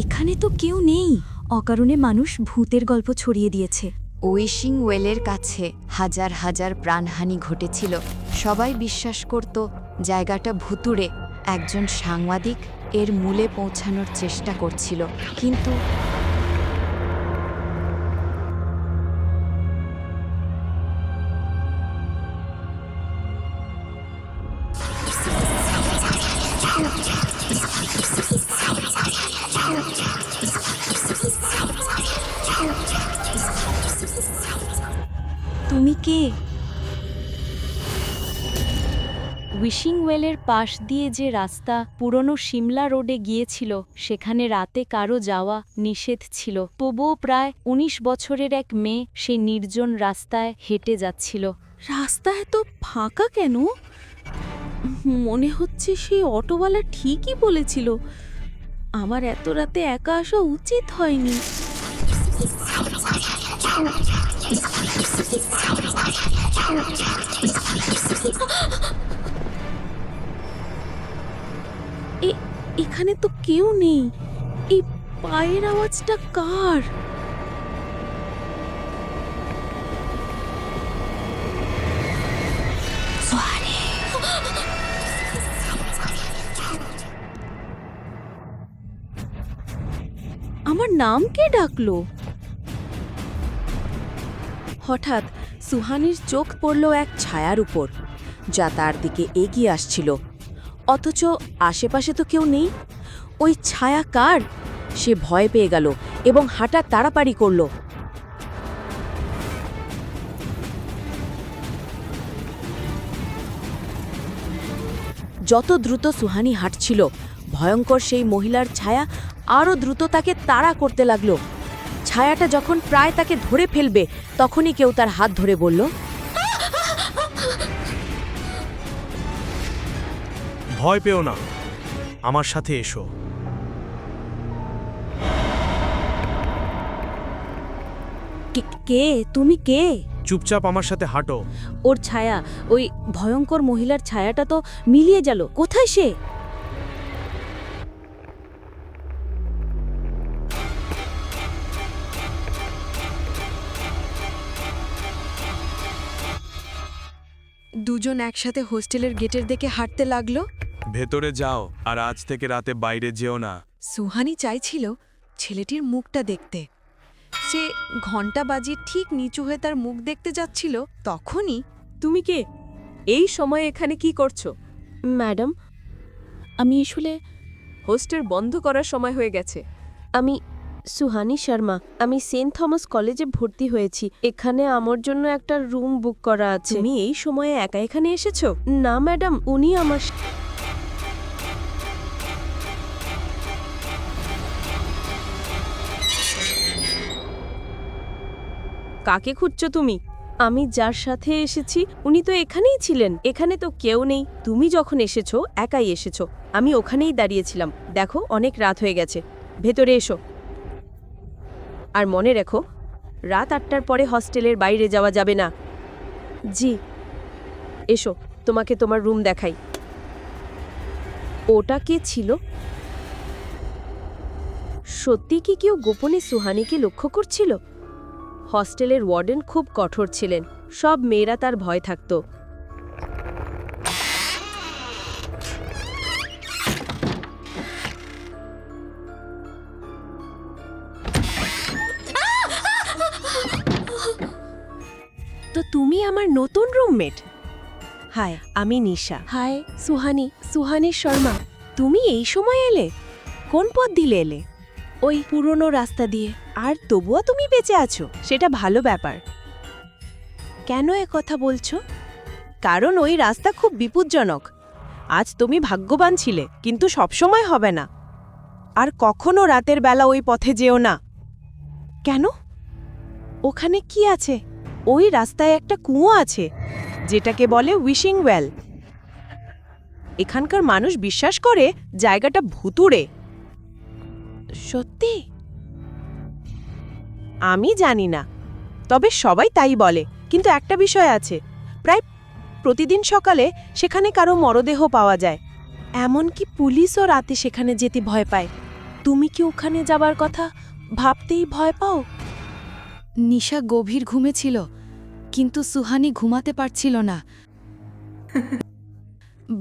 এখানে তো কেউ নেই। অকারণে মানুষ ভূতের গল্প ছড়িয়ে দিয়েছে। উইশিং ওয়েলের কাছে হাজার হাজার প্রাণহানি ঘটেছিল। সবাই বিশ্বাস করত জায়গাটা ভুতুড়ে। একজন সাংবাদিক এর মূলে পৌঁছানোর চেষ্টা করছিল, কিন্তু তুমি কে? উইশিং ওয়েলের পাশ দিয়ে যে রাস্তা পুরনো সিমলা রোডে গিয়েছিল, সেখানে রাতে কারো যাওয়া নিষেধ ছিল। তবুও প্রায় ১৯ বছরের এক মেয়ে সেই নির্জন রাস্তায় হেঁটে যাচ্ছিল। রাস্তা এত ফাঁকা কেন? মনে হচ্ছে সেই অটোওয়ালা ঠিকই বলেছিল, আমার এত রাতে একা আসা উচিত হয়নি। এখানে তো কেউ নেই। এই পায়ের আওয়াজটা কার? আমার নাম কে ডাকলো? হঠাৎ সুহানির চোখ পড়ল এক ছায়ার উপর, যা তার দিকে এগিয়ে আসছিল। অথচ আশেপাশে তো কেউ নেই। ওই ছায়া কার? সে ভয় পেয়ে গেল এবং হাঁটা তাড়াতাড়ি করল। যত দ্রুত সুহানি হাঁটছিল, ভয়ঙ্কর সেই মহিলার ছায়া আরও দ্রুত তাকে তাড়া করতে লাগলো। ছায়াটা যখন প্রায় তাকে ধরে ফেলবে, তখনই কেউ তার হাত ধরে বলল, ভয় পেও না, আমার সাথে এসো। কে তুমি? কে? চুপচাপ আমার সাথে হাঁটো। ওর ছায়া, ওই ভয়ঙ্কর মহিলার ছায়াটা তো মিলিয়ে গেল। কোথায় সে? দুজন একসাথে হোস্টেলের গেটের দিকে হাঁটতে লাগলো। ভেতরে যাও, আর আজ থেকে রাতে বাইরে যেও না। সুহানি চাইছিল ছেলেটির মুখটা দেখতে। সে ঘণ্টা বাজিয়ে ঠিক নিচু হয়ে তার মুখ দেখতে যাচ্ছিল, তখনই তুমি কে? এই সময়ে এখানে কি করছো? ম্যাডাম, আমি আসলে হোস্টেল বন্ধ করার সময় হয়ে গেছে। আমি সুহানি শর্মা। আমি সেন্ট থমাস কলেজে ভর্তি হয়েছি। এখানে আমার জন্য একটা রুম বুক করা আছে। তুমি এই সময়ে একা এখানে এসেছো? না ম্যাডাম, উনি আমার কাকে খুঁজছো তুমি? আমি যার সাথে এসেছি উনি তো এখানেই ছিলেন। এখানে তো কেউ নেই। তুমি যখন এসেছো একাই এসেছো। আমি ওখানেই দাঁড়িয়েছিলাম। দেখো, অনেক রাত হয়ে গেছে। ভেতরে এসো। আর মনে রেখো, রাত ৮টার পরে হস্টেলের বাইরে যাওয়া যাবে না। জি। এসো, তোমাকে তোমার রুম দেখাই। ওটা কে ছিল? সত্যি কি কেউ গোপনে সুহানিকে লক্ষ্য করছিল? হস্টেলের ওয়ার্ডেন খুব কঠোর ছিলেন। সব মেয়েরা তার ভয় থাকত। তো তুমি আমার নতুন রুমমেট? হাই, আমি নিশা। হাই, সুহানি। সুহানি শর্মা। তুমি এই সময় এলে? কোন পথ দিলে এলে? ওই পুরনো রাস্তা দিয়ে। আর তবুও তুমি বেঁচে আছো, সেটা ভালো ব্যাপার। কেন কথা বলছো? কারণ ওই রাস্তা খুব বিপজ্জনক। আজ তুমি ভাগ্যবান ছিলে, কিন্তু সবসময় হবে না। আর কখনো রাতের বেলা ওই পথে যেও না। কেন? ওখানে কি আছে? ওই রাস্তায় একটা কুয়ো আছে, যেটাকে বলে উইশিং ওয়েল। এখানকার মানুষ বিশ্বাস করে জায়গাটা ভুতুড়ে। সত্যি? আমি জানি না, তবে সবাই তাই বলে। কিন্তু একটা বিষয় আছে, প্রায় প্রতিদিন সকালে সেখানে কারো মরদেহ পাওয়া যায়। এমনকি পুলিশও রাতে সেখানে যেতে ভয় পায়। তুমি কি ওখানে যাবার কথা ভাবতেই ভয় পাও? নিশা গভীর ঘুমেছিল, কিন্তু সুহানি ঘুমাতে পারছিল না।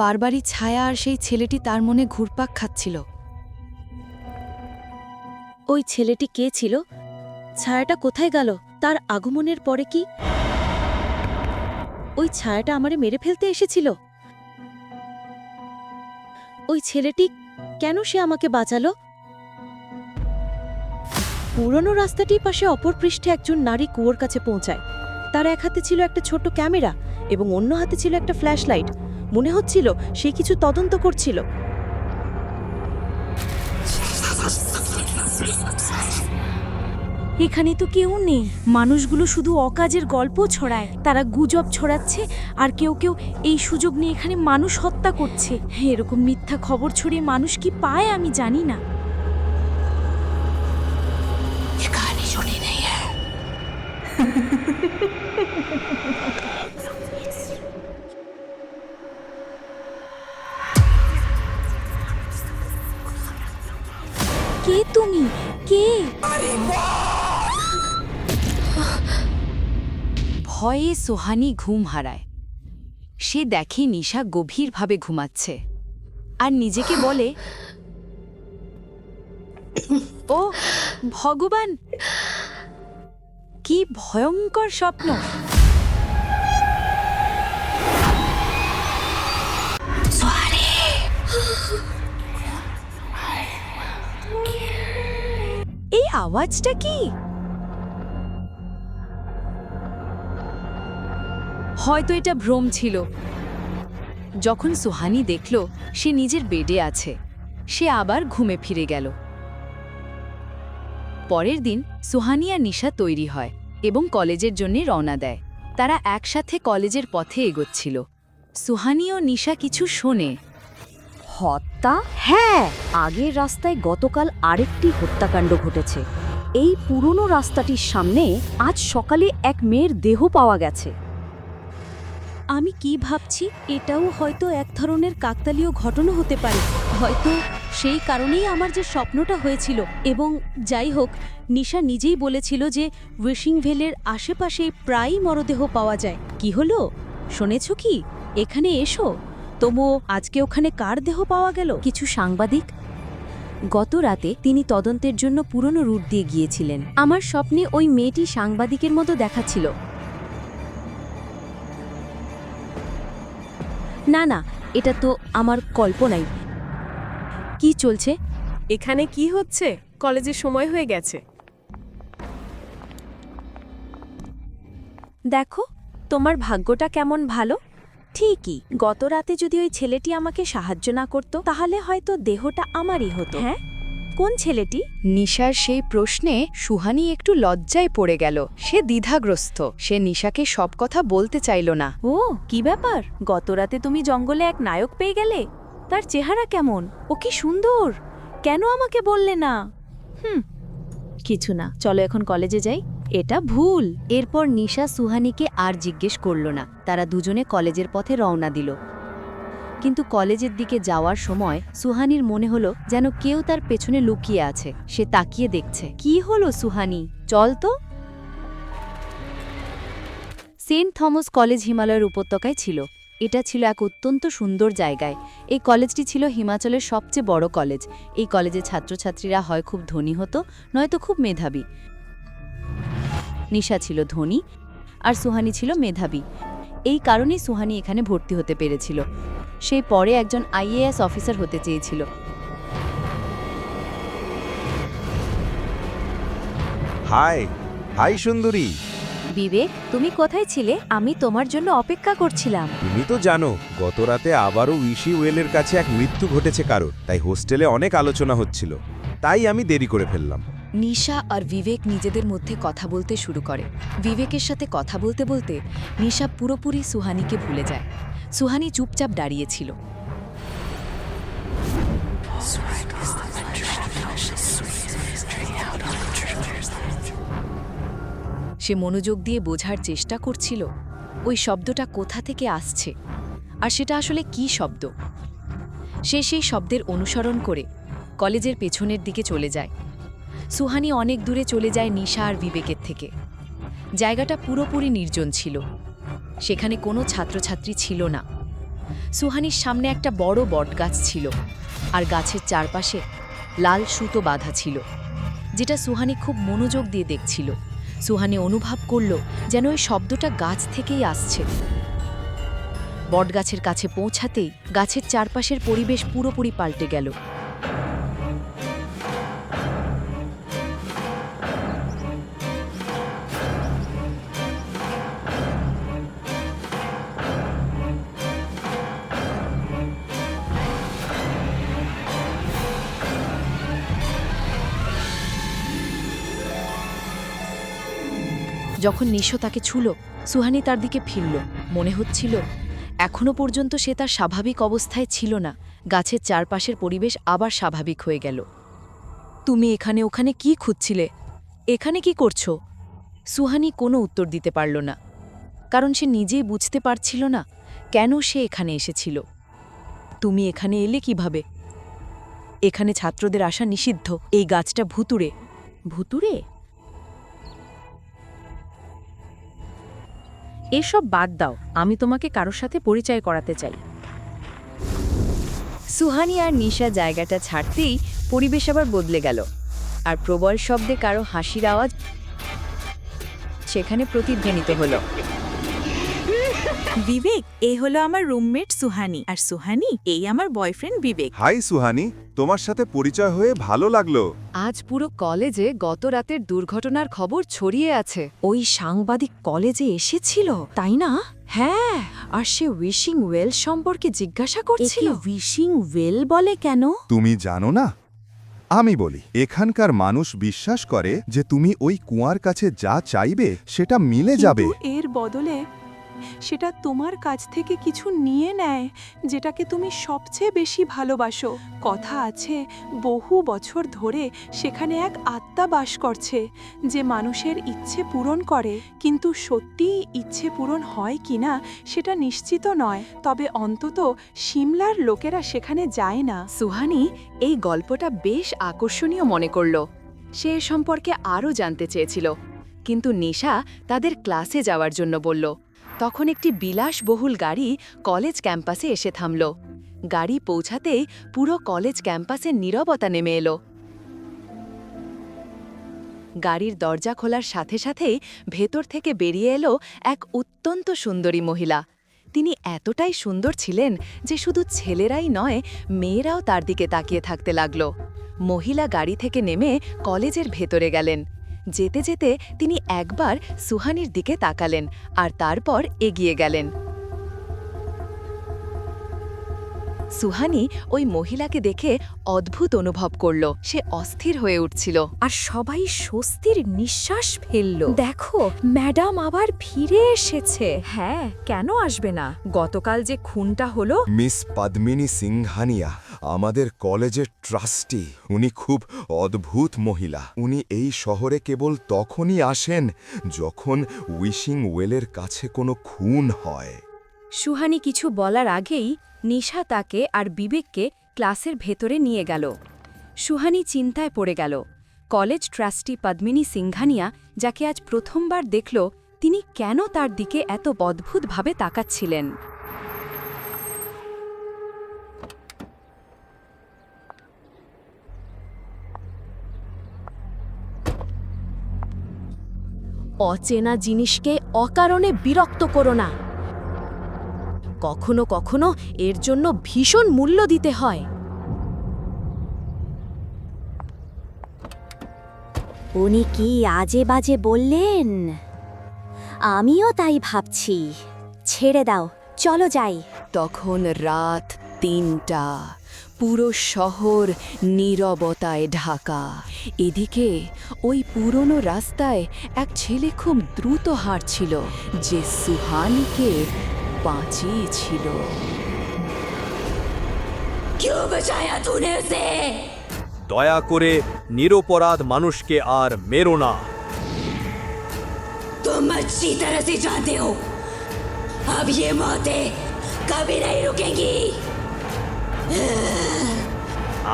বারবারই ছায়া আর সেই ছেলেটি তার মনে ঘুরপাক খাচ্ছিল। ওই ছেলেটি কে ছিল? ছায়াটা কোথায় গেল? তার আগমনের পরে কি ওই ছায়াটা আমারে মেরে ফেলতে এসেছিল? ওই ছেলেটি কেন সে আমাকে বাঁচালো? পুরনো রাস্তাটির পাশে অপর পৃষ্ঠে একজন নারী কুয়োর কাছে পৌঁছায়। তার এক হাতে ছিল একটা ছোট্ট ক্যামেরা এবং অন্য হাতে ছিল একটা ফ্ল্যাশলাইট। মনে হচ্ছিল সে কিছু তদন্ত করছিল। এখানে তো কেউ নেই। মানুষগুলো শুধু অকাজের গল্প ছড়ায়, তারা গুজব ছড়াচ্ছে, আর কেউ কেউ এই সুযোগ নিয়ে এখানে মানুষ হত্যা করছে। এরকম মিথ্যা খবর ছড়িয়ে মানুষ কি পায় আমি জানি না। কে তুমি? কে? ভয়ে সুহানি ঘুম হারায়। সে দেখে নিশা গভীরভাবে ঘুমাচ্ছে আর নিজেকে বলে, ও ভগবান, কি ভয়ঙ্কর স্বপ্ন! এই আওয়াজটা কি? হয়তো এটা ভ্রম ছিল। যখন সুহানি দেখল সে নিজের বেডে আছে, সে আবার ঘুমে ফিরে গেল। পরের দিন সুহানি আর নিশা তৈরি হয় এবং কলেজের জন্য রওনা দেয়। তারা একসাথে কলেজের পথে এগোচ্ছিল। সুহানি ও নিশা কিছু শোনে। হত্যা? হ্যাঁ, আগের রাস্তায় গতকাল আরেকটি হত্যাকাণ্ড ঘটেছে। এই পুরনো রাস্তাটির সামনে আজ সকালে এক মেয়ের দেহ পাওয়া গেছে। আমি কি ভাবছি, এটাও হয়তো এক ধরনের কাকতালীয় ঘটনা হতে পারে। হয়তো সেই কারণেই আমার যে স্বপ্নটা হয়েছিল। এবং যাই হোক, নিশা নিজেই বলেছিল যে উইশিং ভেলের আশেপাশে প্রায়ই মরদেহ পাওয়া যায়। কি হলো শুনেছ কি? এখানে এসো। তবু আজকে ওখানে কার দেহ পাওয়া গেল? কিছু সাংবাদিক। গত রাতে তিনি তদন্তের জন্য পুরনো রুট দিয়ে গিয়েছিলেন। আমার স্বপ্নে ওই মেয়েটি সাংবাদিকের মতো দেখাচ্ছিল। না না, এটা তো আমার কল্পনাই। কি চলছে এখানে? কি হচ্ছে? কলেজের সময় হয়ে গেছে। দেখো, তোমার ভাগ্যটা কেমন ভালো। ঠিকই, গত রাতে যদি ওই ছেলেটি আমাকে সাহায্য না করত, তাহলে হয়তো দেহটা আমারই হতো। হ্যাঁ, কোন ছেলেটি? নিশার সেই প্রশ্নে সুহানি একটু লজ্জায় পড়ে গেল। সে দ্বিধাগ্রস্ত। সে নিশাকে সব কথা বলতে চাইল না। ও, কি ব্যাপার? গত রাতে তুমি জঙ্গলে এক নায়ক পেয়ে গেলে। তার চেহারা কেমন? ও কি সুন্দর! কেন আমাকে বললে না? কিছু না, চলো এখন কলেজে যাই। এটা ভুল। এরপর নিশা সুহানিকে আর জিজ্ঞেস করল না। তারা দুজনে কলেজের পথে রওনা দিল। কিন্তু কলেজের দিকে যাওয়ার সময় সুহানির মনে হলো যেন কেউ তার পেছনে লুকিয়ে আছে। সে তাকিয়ে দেখছে। কি হলো সুহানি? চল তো। সেন্ট থমাস কলেজ হিমালয়ের উপত্যকায় ছিল। এটা ছিল এক অত্যন্ত সুন্দর জায়গায়। এই কলেজটি ছিল হিমাচলের সবচেয়ে বড় কলেজ। এই কলেজের ছাত্রছাত্রীরা হয় খুব ধনী হতো, নয়তো খুব মেধাবী। নিশা ছিল ধনী আর সুহানি ছিল মেধাবী। এই কারণেই সুহানি এখানে ভর্তি হতে পেরেছিল। সে পরে একজন আইএএস অফিসার হতে চেয়েছিল। হাই হাই সুন্দরী, বিবেক, তুমি কোথায় ছিলে? আমি তোমার জন্য অপেক্ষা করছিলাম। তুমি তো জানো গত রাতে আবারও উইশি ওয়েলের কাছে এক মৃত্যু ঘটেছে কারোর। তাই হোস্টেলে অনেক আলোচনা হচ্ছিল, তাই আমি দেরি করে ফেললাম। নিশা আর বিবেক নিজেদের মধ্যে কথা বলতে শুরু করে। বিবেকের সাথে কথা বলতে বলতে নিশা পুরোপুরি সুহানিকে ভুলে যায়। সুহানি চুপচাপ দাঁড়িয়েছিল। সে মনোযোগ দিয়ে বোঝার চেষ্টা করছিল ওই শব্দটা কোথা থেকে আসছে আর সেটা আসলে কী শব্দ। সে সেই শব্দের অনুসরণ করে কলেজের পেছনের দিকে চলে যায়। সুহানি অনেক দূরে চলে যায় নিশা আর বিবেকের থেকে। জায়গাটা পুরোপুরি নির্জন ছিল, সেখানে কোনো ছাত্রছাত্রী ছিল না। সুহানির সামনে একটা বড় বটগাছ ছিল, আর গাছের চারপাশে লাল সুতো বাঁধা ছিল, যেটা সুহানি খুব মনোযোগ দিয়ে দেখছিল। সুহানি অনুভব করল যেন ওই শব্দটা গাছ থেকেই আসছে। বটগাছের কাছে পৌঁছাতেই গাছের চারপাশের পরিবেশ পুরোপুরি পাল্টে গেল। যখন নিশো তাকে ছুল, সুহানি তার দিকে ফিরল। মনে হচ্ছিল এখনো পর্যন্ত সে তার স্বাভাবিক অবস্থায় ছিল না। গাছের চারপাশের পরিবেশ আবার স্বাভাবিক হয়ে গেল। তুমি এখানে ওখানে কি খুঁজছিলে? এখানে কি করছো? সুহানি কোনো উত্তর দিতে পারল না, কারণ সে নিজেই বুঝতে পারছিল না কেন সে এখানে এসেছিল। তুমি এখানে এলে কিভাবে? এখানে ছাত্রদের আসা নিষিদ্ধ। এই গাছটা ভুতুড়ে। ভুতুড়ে? এসব বাদ দাও, আমি তোমাকে কারোর সাথে পরিচয় করাতে চাই। সুহানি আর নিশা জায়গাটা ছাড়তেই পরিবেশ আবার বদলে গেল, আর প্রবল শব্দে কারো হাসির আওয়াজ সেখানে প্রতিধ্বনিত হলো। বিবেক, এই হলো আমার রুমমেট সুহানি, আর সুহানি এই আমার বয়ফ্রেন্ড বিবেক। হাই সুহানি, তোমার সাথে পরিচয় হয়ে ভালো লাগলো। আজ পুরো কলেজে গত রাতের দুর্ঘটনার খবর ছড়িয়ে আছে। ওই সাংবাদিক কলেজে এসেছিল, তাই না? হ্যাঁ, আর সে উইশিং ওয়েল সম্পর্কে জিজ্ঞাসা করছিল। উইশিং ওয়েল বলে কেন? তুমি জানো না? আমি বলি, এখানকার মানুষ বিশ্বাস করে যে তুমি ওই কুয়ার কাছে যা চাইবে সেটা মিলে যাবে। এর বদলে সেটা তোমার কাছ থেকে কিছু নিয়ে নেয়, যেটাকে তুমি সবচেয়ে বেশি ভালোবাসো। কথা আছে, বহু বছর ধরে সেখানে এক আত্মা বাস করছে, যে মানুষের ইচ্ছে পূরণ করে। কিন্তু সত্যিই ইচ্ছে পূরণ হয় কিনা সেটা নিশ্চিত নয়। তবে অন্তত সিমলার লোকেরা সেখানে যায় না। সুহানি এই গল্পটা বেশ আকর্ষণীয় মনে করল। সে এ সম্পর্কে আরও জানতে চেয়েছিল, কিন্তু নিশা তাদের ক্লাসে যাওয়ার জন্য বলল। তখন একটি বিলাসবহুল গাড়ি কলেজ ক্যাম্পাসে এসে থামল। গাড়ি পৌঁছাতেই পুরো কলেজ ক্যাম্পাসে নীরবতা নেমে এলো। গাড়ির দরজা খোলার সাথে সাথেই ভেতর থেকে বেরিয়ে এলো এক অত্যন্ত সুন্দরী মহিলা। তিনি এতটাই সুন্দর ছিলেন যে শুধু ছেলেরাই নয়, মেয়েরাও তার দিকে তাকিয়ে থাকতে লাগল। মহিলা গাড়ি থেকে নেমে কলেজের ভেতরে গেলেন। যেতে যেতে তিনি একবার সুহানির দিকে তাকালেন, আর তারপর এগিয়ে গেলেন। সুহানি ওই মহিলাকে দেখে অদ্ভুত অনুভব করল। সে অস্থির হয়ে উঠছিল। আর সবাই স্বস্তির নিঃশ্বাস ফেলল। দেখো, ম্যাডাম আবার ফিরে এসেছে। হ্যাঁ, কেন আসবে না? গতকাল যে খুনটা হলো। মিস পদ্মিনী সিংহানিয়া আমাদের কলেজের ট্রাস্টি। উনি খুব অদ্ভুত মহিলা। উনি এই শহরে কেবল তখনই আসেন যখন উইশিং ওয়েলের কাছে কোনো খুন হয়। সুহানি কিছু বলার আগেই নিশা তাকে আর বিবেককে ক্লাসের ভেতরে নিয়ে গেল। সুহানি চিন্তায় পড়ে গেল। কলেজ ট্রাস্টি পদ্মিনী সিংহানিয়া, যাকে আজ প্রথমবার দেখল, তিনি কেন তার দিকে এত অদ্ভুতভাবে তাকাচ্ছিলেন? অচেনা জিনিসকে অকারণে বিরক্ত করো না। কখনো কখনো এর জন্য ভীষণ মূল্য দিতে হয়। উনি কি আজে বাজে বললেন? আমিও তাই ভাবছি। ছেড়ে দাও, চলো যাই। তখন রাত ৩টা। পুরো শহর নীরবতায় ঢাকা। এদিকে ওই পুরনো রাস্তায় এক ছেলে খুব দ্রুত হাঁটছিল, যে সুহানিকে বাঁচিয়েছিল। দয়া করে নিরপরাধ মানুষকে আর মেরো না। तुम अच्छी तरह से जानते हो, अब ये मौतें कभी नहीं रुकेंगी।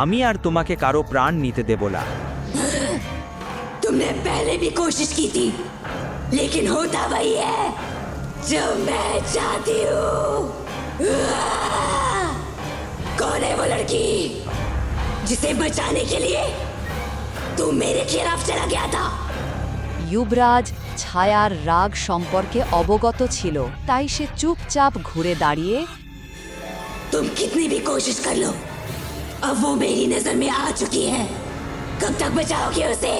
আমি আর তোমাকে কারো প্রাণ নিতে দেব না। तुमने पहले भी कोशिश की थी लेकिन होता वही है जो मैं चाहती हूँ। कौन है वो लड़की जिसे बचाने के लिए तू मेरे खिलाफ चला गया था? যুবরাজ ছায়ার রাগ সম্পর্কে অবগত ছিল, তাই সে চুপচাপ ঘুরে দাঁড়িয়ে तुम कितनी भी कोशिश कर लो अब वो मेरी नजर में आ चुकी है। कब तक बचाओगे उसे?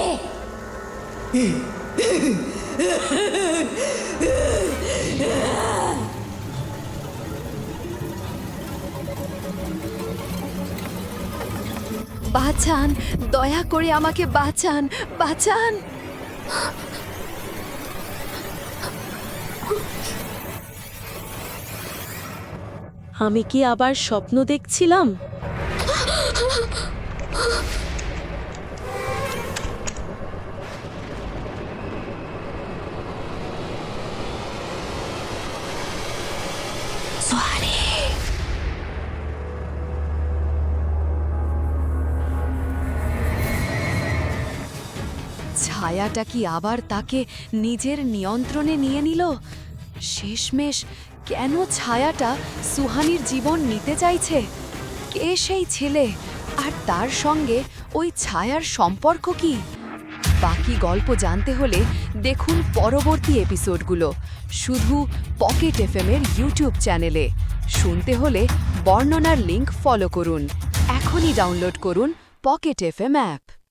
বাঁচান, দয়া করে আমাকে বাঁচান, বাঁচান। আমি কি আবার স্বপ্ন দেখছিলাম? ছায়াটা কি আবার তাকে নিজের নিয়ন্ত্রণে নিয়ে নিল? শেষমেশ কেন ছায়াটা সুহানির জীবন নিতে চাইছে? কে সেই ছেলে, আর তার সঙ্গে ওই ছায়ার সম্পর্ক কি? বাকি গল্প জানতে হলে দেখুন পরবর্তী এপিসোডগুলো শুধু পকেট এফএম-এর ইউটিউব চ্যানেলে। শুনতে হলে বর্ণনার লিংক ফলো করুন। এখনই ডাউনলোড করুন পকেট এফএম অ্যাপ।